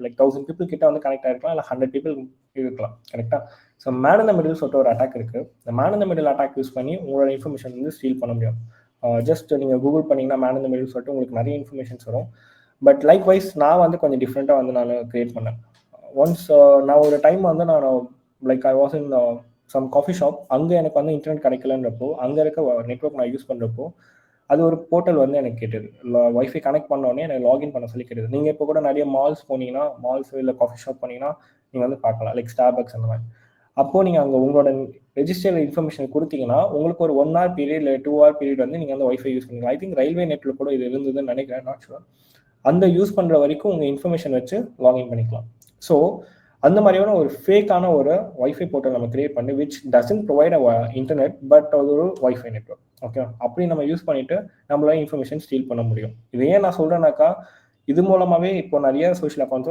Like 1000 people கிட்ட வந்து connect ஆகிருக்கலாம், இல்லை 100 பீப்புள் இருக்கலாம். கரெக்டாக? ஸோ மேன் இந்த மிடில் சொல்லிட்டு ஒரு அட்டாக் இருக்குது. இந்த மேன் இந்த மிடில் அட்டாக் யூஸ் பண்ணி உங்களோட இன்ஃபர்மேஷன் வந்து ஸ்டீல் பண்ண முடியும். ஜஸ்ட் நீங்கள் கூகுள் பண்ணிங்கன்னா மேன் இந்த மிடில் சொல்லிட்டு உங்களுக்கு நிறைய இன்ஃபர்மேஷன்ஸ் வரும். பட் லைக் வைஸ் நான் வந்து கொஞ்சம் டிஃப்ரெண்ட்டாக வந்து நான் க்ரியேட் பண்ணேன். ஒன்ஸ் நான் ஒரு டைம் வந்து நான் like I was in some coffee shop. அங்கே எனக்கு வந்து இன்டர்நெட் கிடைக்கலன்றப்போ அங்கே இருக்க நெட்ஒர்க் நான் யூஸ் பண்ணுறப்போ அது ஒரு போர்ட்டல் வந்து எனக்கு கேட்டது. வைஃபை கனெக்ட் பண்ணோடனே எனக்கு லாகின் பண்ண சொல்லி கேட்டது. நீங்கள் இப்போ கூட நிறைய மால்ஸ் போனீங்கன்னா, மால்ஸ் இல்லை காஃபி ஷாப் போனீங்கன்னா நீங்கள் வந்து பார்க்கலாம், லைக் ஸ்டார்பக்ஸ் அந்த மாதிரி. அப்போது நீங்கள் அங்கே உங்களோட ரெஜிஸ்டர் இன்ஃபர்மேஷன் கொடுத்தீங்கன்னா உங்களுக்கு ஒரு 1 hour பீரியட் இல்லை 2 hour பீரியட் வந்து நீங்கள் வந்து வைஃபை யூஸ் பண்ணிக்கலாம். ஐ திங்க் ரயில்வே நெட்டில் கூட இது இருந்ததுன்னு நினைக்கிறேன், நாட் ஷுர். அந்த யூஸ் பண்ணுற வரைக்கும் உங்கள் இன்ஃபர்மேஷன் வச்சு லாகின் பண்ணிக்கலாம். ஸோ அந்த மாதிரியான ஒரு ஃபேக்கான ஒரு வைஃபை போர்ட்டல் நம்ம கிரியேட் பண்ணி which doesn't provide internet but அது ஒரு வைஃபை நெட்வொர்க். ஓகே, அப்படி நம்ம யூஸ் பண்ணிட்டு நம்மளால இன்ஃபர்மேஷன் ஸ்டீல் பண்ண முடியும். இது ஏன் நான் சொல்றேன்னாக்கா, இது மூலமாவே இப்போ நிறைய சோஷியல் அக்கௌண்ட்ஸ்